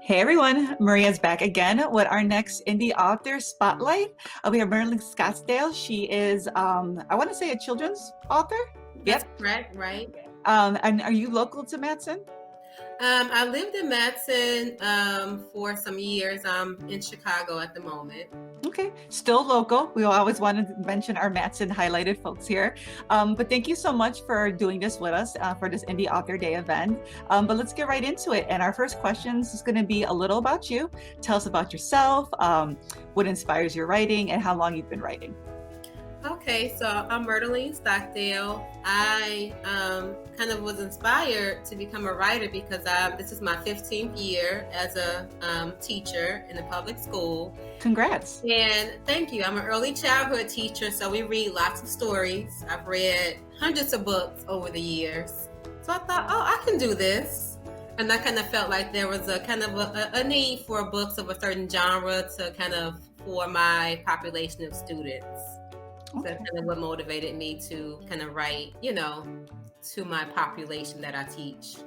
Hey everyone, Maria's back again with our next indie author spotlight. We have Myrtlean Stockdale. She is, I want to say, a children's author. That's Yep. correct, right? And are you local to Matson? I lived in Matson for some years. I'm in Chicago at the moment. Okay, still local. We always want to mention our Matson highlighted folks here. But thank you so much for doing this with us for this Indie Author Day event. But let's get right into it. And our first questions is going to be a little about you. Tell us about yourself, what inspires your writing, and how long you've been writing. Okay, so I'm Myrtlean Stockdale. I kind of was inspired to become a writer because this is my 15th year as a teacher in the public school. Congrats. And thank you. I'm an early childhood teacher, so we read lots of stories. I've read hundreds of books over the years. So I thought, oh, I can do this. And I kind of felt like there was a kind of a need for books of a certain genre to kind of for my population of students. So that's kind of what motivated me to kind of write, to my population that I teach.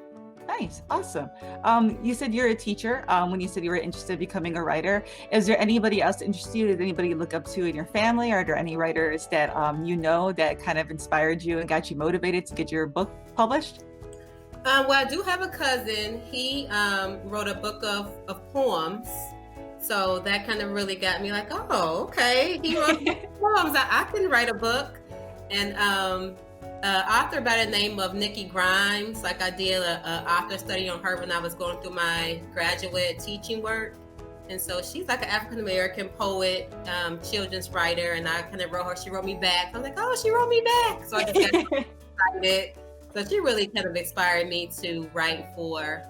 Nice, awesome. You said you're a teacher. When you said you were interested in becoming a writer, is there anybody else interested? Is anybody you look up to in your family? Are there any writers that that kind of inspired you and got you motivated to get your book published? Well, I do have a cousin. He wrote a book of poems. So that kind of really got me like, oh, okay. He wrote poems. I can write a book. And author by the name of Nikki Grimes. Like I did a author study on her when I was going through my graduate teaching work. And so she's like an African-American poet, children's writer. And I kind of wrote her. She wrote me back. I was like, oh, she wrote me back. So I just got excited. So she really kind of inspired me to write for,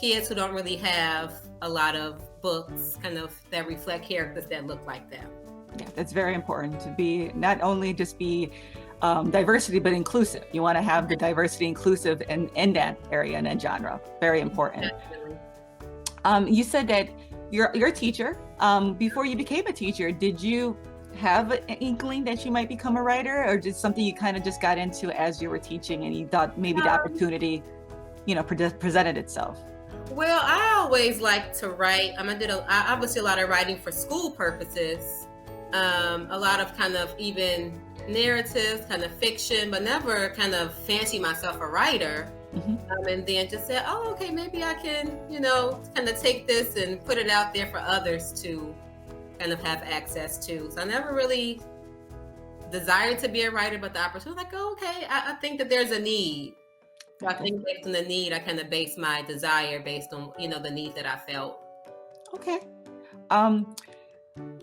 kids who don't really have a lot of books kind of that reflect characters that look like them. Yeah, that's very important to be not only just be diversity, but inclusive. You want to have the diversity inclusive in that area and that genre. Very important. You said that you're a teacher. Before you became a teacher, did you have an inkling that you might become a writer, or just something you kind of just got into as you were teaching and you thought maybe the opportunity, presented itself? Well, I always like to write. I did obviously a lot of writing for school purposes, a lot of kind of even narratives, kind of fiction, but never kind of fancy myself a writer. Mm-hmm. And then just said, oh, okay, maybe I can, kind of take this and put it out there for others to kind of have access to. So I never really desired to be a writer, but the opportunity, like, oh, okay, I think that there's a need. So I think based on the need, I kind of base my desire based on, the need that I felt. Okay.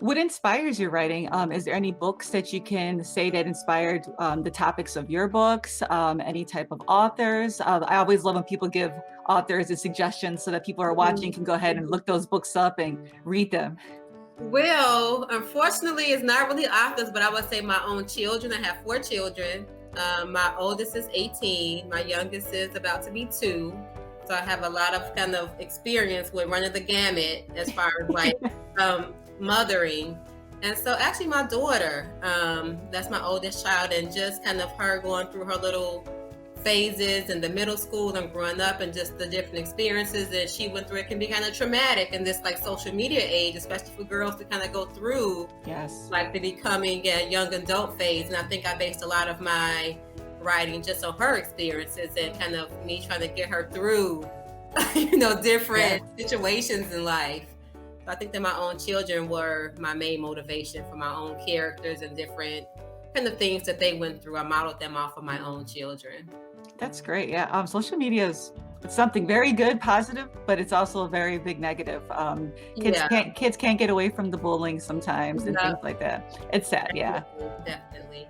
What inspires your writing? Is there any books that you can say that inspired the topics of your books? Any type of authors? I always love when people give authors a suggestion so that people who are watching can go ahead and look those books up and read them. Well, unfortunately, it's not really authors, but I would say my own children. I have 4 children. My oldest is 18. My youngest is about to be 2. So I have a lot of kind of experience with running the gamut as far as like mothering. And so actually my daughter, that's my oldest child, and just kind of her going through her little phases in the middle school and growing up and just the different experiences that she went through. It can be kind of traumatic in this like social media age, especially for girls to kind of go through like the becoming a young adult phase. And I think I based a lot of my writing just on her experiences and kind of me trying to get her through, different situations in life. So I think that my own children were my main motivation for my own characters and different kind of things that they went through. I modeled them off of my own children. That's great. Yeah. Social media is something very good, positive, but it's also a very big negative. Kids can't get away from the bullying sometimes and things like that. It's sad. Definitely.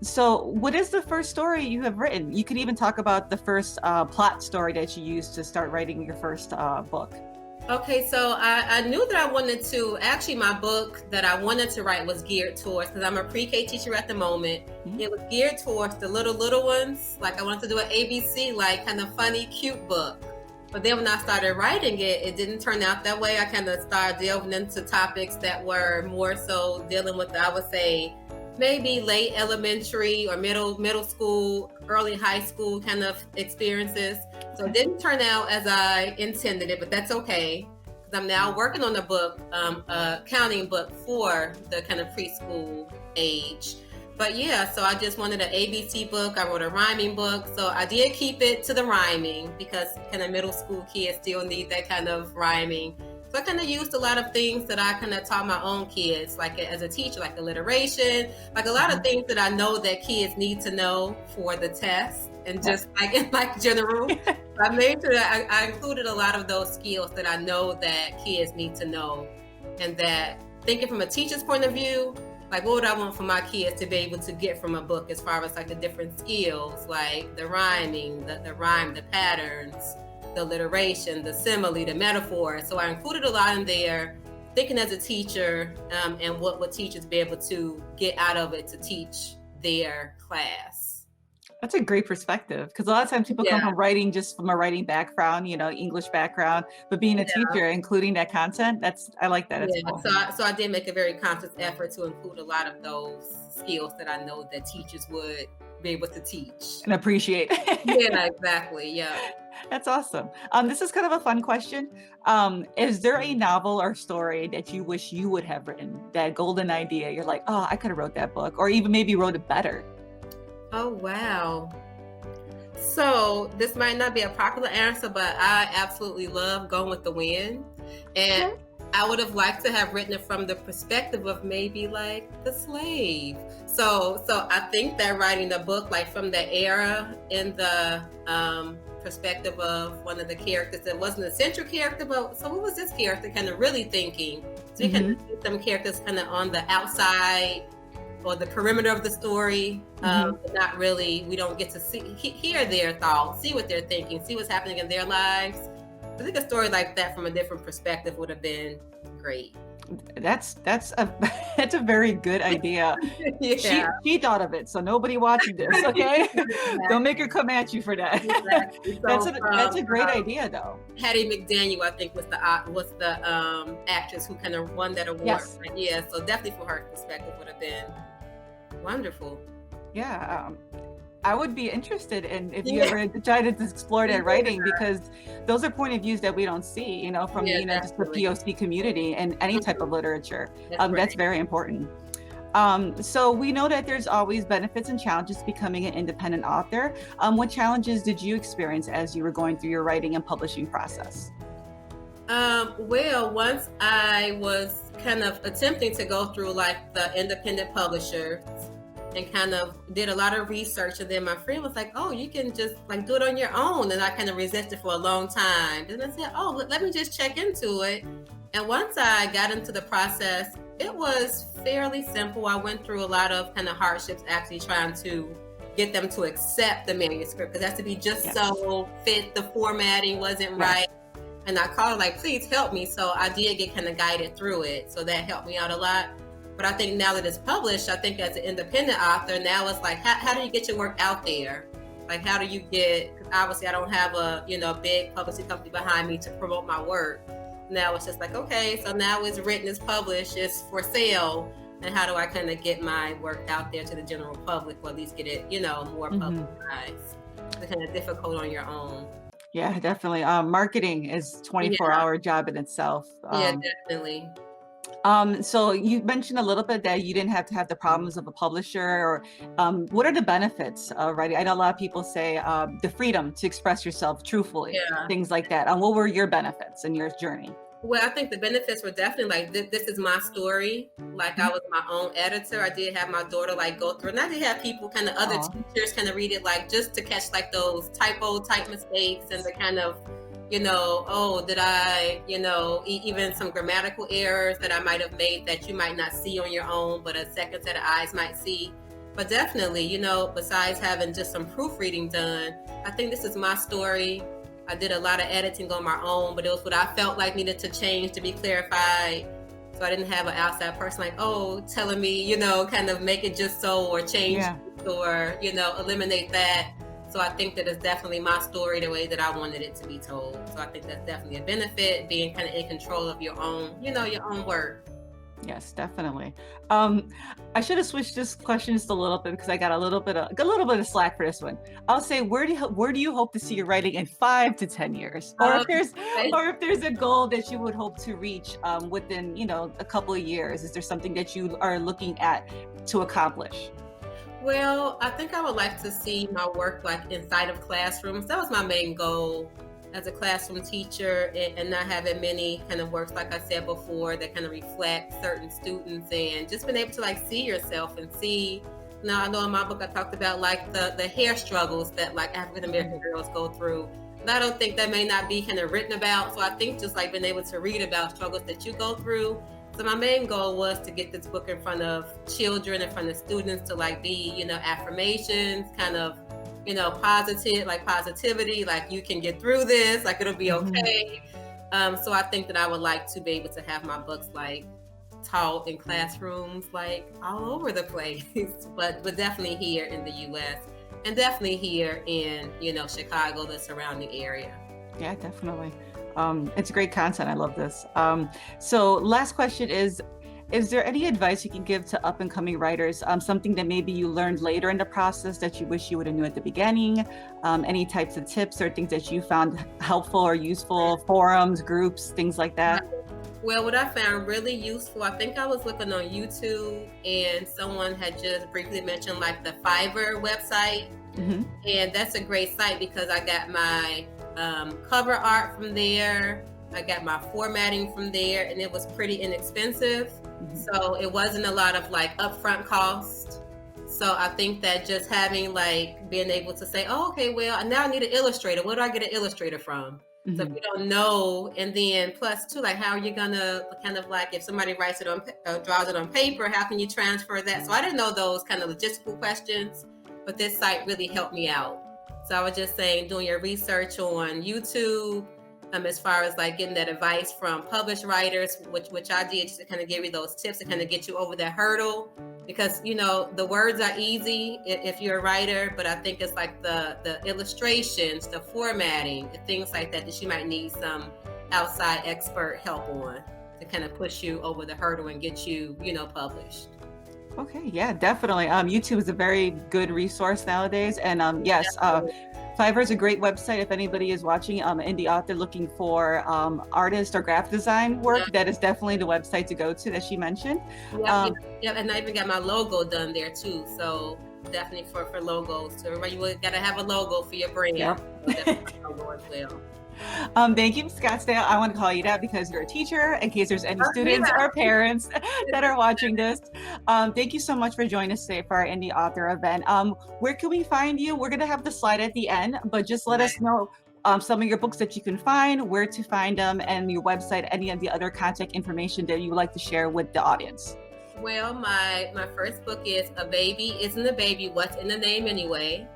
So what is the first story you have written? You could even talk about the first plot story that you used to start writing your first book. Okay, so I knew that I wanted to, actually my book that I wanted to write was geared towards, because I'm a pre-K teacher at the moment. Mm-hmm. It was geared towards the little ones. Like I wanted to do an ABC, like kind of funny, cute book. But then when I started writing it, it didn't turn out that way. I kind of started delving into topics that were more so dealing with, I would say, maybe late elementary or middle school, early high school kind of experiences. So it didn't turn out as I intended it, but that's okay. Because I'm now working on a book, a counting book for the kind of preschool age. But yeah, so I just wanted an ABC book. I wrote a rhyming book. So I did keep it to the rhyming because kind of middle school kids still need that kind of rhyming. So I kind of used a lot of things that I kind of taught my own kids, like as a teacher, like alliteration, like a lot of things that I know that kids need to know for the test, and just like in like general. I made sure that I included a lot of those skills that I know that kids need to know, and that thinking from a teacher's point of view, like what would I want for my kids to be able to get from a book as far as like the different skills, like the rhyming, the rhyme, the patterns, the alliteration, the simile, the metaphor. So I included a lot in there, thinking as a teacher, and what would teachers be able to get out of it to teach their class. That's a great perspective, because a lot of times people come from writing, just from a writing background, English background, but being a teacher, including that content, I like that. It's cool. So I did make a very conscious effort to include a lot of those skills that I know that teachers would be able to teach and appreciate. Yeah, exactly. Yeah. That's awesome. This is kind of a fun question. Is there a novel or story that you wish you would have written, that golden idea? You're like, oh, I could have wrote that book, or even maybe wrote it better. Oh, wow. So this might not be a popular answer, but I absolutely love Gone with the Wind. And I would have liked to have written it from the perspective of maybe like the slave. So I think that writing the book like from the era in the perspective of one of the characters that wasn't a central character, but so what was this character kind of really thinking? So you can see some characters kind of on the outside or the perimeter of the story, but not really, we don't get to hear their thoughts, see what they're thinking, see what's happening in their lives. I think a story like that from a different perspective would have been great. That's a very good idea. She thought of it, so nobody watching this, okay? Don't make her come at you for that. Exactly. So, that's a great idea, though. Hattie McDaniel, I think, was the actress who kind of won that award. Yes. Right? Yeah, so definitely from her perspective would have been wonderful. Yeah. I would be interested in if you ever try to explore that writing, because those are point of views that we don't see, from just the POC community and any type of literature. That's very important. So we know that there's always benefits and challenges to becoming an independent author. What challenges did you experience as you were going through your writing and publishing process? Well, once I was kind of attempting to go through like the independent publishers and kind of did a lot of research, and then my friend was like, oh, you can just like do it on your own, and I kind of resisted for a long time. And I said, oh, let me just check into it. And once I got into the process, it was fairly simple. I went through a lot of kind of hardships actually trying to get them to accept the manuscript, because it has to be just so fit, the formatting wasn't right. And I called like, please help me. So I did get kind of guided through it. So that helped me out a lot. But I think now that it's published, I think as an independent author, now it's like, how do you get your work out there? Like, how do you get, because obviously I don't have a, big publishing company behind me to promote my work. Now it's just like, okay, so now it's written, it's published, it's for sale. And how do I kind of get my work out there to the general public, or at least get it, more publicized? It's kind of difficult on your own. Yeah, definitely. Marketing is 24-hour job in itself. Yeah, definitely. So you mentioned a little bit that you didn't have to have the problems of a publisher, or what are the benefits of writing? I know a lot of people say the freedom to express yourself truthfully, things like that. What were your benefits in your journey? Well, I think the benefits were definitely like, this is my story. Like I was my own editor. I did have my daughter like go through, and I did have people kind of other teachers kind of read it, like just to catch like those type mistakes and the kind of, oh, did I, even some grammatical errors that I might have made that you might not see on your own, but a second set of eyes might see. But definitely, besides having just some proofreading done, I think this is my story. I did a lot of editing on my own, but it was what I felt like needed to change to be clarified. So I didn't have an outside person like, telling me, kind of make it just so, or change or, eliminate that. So I think that it's definitely my story the way that I wanted it to be told. So I think that's definitely a benefit, being kind of in control of your own, your own work. Yes, definitely. I should have switched this question just a little bit because I got a little bit of slack for this one. I'll say, where do you hope to see your writing in 5 to 10 years, or if there's Okay. a goal that you would hope to reach within a couple of years? Is there something that you are looking at to accomplish? Well, I think I would like to see my work like inside of classrooms. That was my main goal as a classroom teacher, and not having many kind of works, like I said before, that kind of reflect certain students, and just being able to like see yourself and see. Now, I know in my book I talked about like the hair struggles that like African American girls go through. And I don't think that may not be kind of written about. So I think just like being able to read about struggles that you go through. So my main goal was to get this book in front of children, in front of students, to like be, affirmations, kind of, positive, like positivity, like you can get through this, like it'll be okay. So I think that I would like to be able to have my books like taught in classrooms like all over the place, but definitely here in the U.S. and definitely here in, Chicago, the surrounding area. Yeah, definitely. It's great content. I love this. So last question is there any advice you can give to up and coming writers? Something that maybe you learned later in the process that you wish you would have knew at the beginning? Any types of tips or things that you found helpful or useful, forums, groups, things like that? Well, what I found really useful, I think I was looking on YouTube and someone had just briefly mentioned like the Fiverr website. Mm-hmm. And that's a great site because I got my cover art from there. I got my formatting from there, and it was pretty inexpensive. Mm-hmm. So it wasn't a lot of like upfront cost. So I think that just having like being able to say, oh, okay, well, now I need an illustrator. Where do I get an illustrator from? Mm-hmm. So if you don't know, and then plus too, like how are you gonna kind of like if somebody writes it on draws it on paper, how can you transfer that? So I didn't know those kind of logistical questions, but this site really helped me out. So I was just saying, doing your research on YouTube, as far as like getting that advice from published writers, which I did, just to kind of give you those tips to kind of get you over that hurdle. Because the words are easy if you're a writer, but I think it's like the illustrations, the formatting, things like that you might need some outside expert help on to kind of push you over the hurdle and get you, published. Okay, yeah, definitely. YouTube is a very good resource nowadays, and yes, Fiverr is a great website if anybody is watching, indie author looking for artist or graphic design work. That is definitely the website to go to that she mentioned. Yeah, and I even got my logo done there too. So definitely for logos. So everybody, you got to have a logo for your brand. Yep. So definitely a logo as well. Thank you, Scottsdale. I want to call you that because you're a teacher, in case there's any students or parents that are watching this. Thank you so much for joining us today for our indie author event. Where can we find you? We're going to have the slide at the end, but just let us know some of your books that you can find, where to find them, and your website, any of the other contact information that you would like to share with the audience. Well, my first book is A Baby Isn't a Baby, What's in the Name Anyway?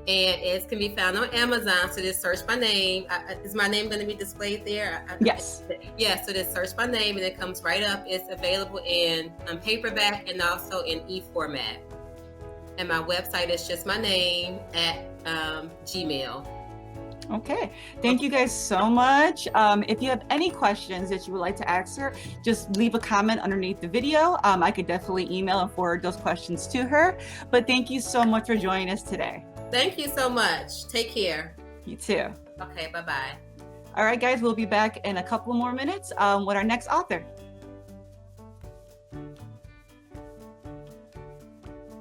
And it can be found on Amazon. So just search my name. Is my name going to be displayed there? Yes. Yeah, so just search my name and it comes right up. It's available in paperback and also in e-format. And my website is just my name at Gmail. Okay, thank you guys so much. If you have any questions that you would like to ask her, just leave a comment underneath the video. I could definitely email and forward those questions to her. But thank you so much for joining us today. Thank you so much. Take care. You too. Okay, bye-bye. All right, guys, we'll be back in a couple more minutes with our next author.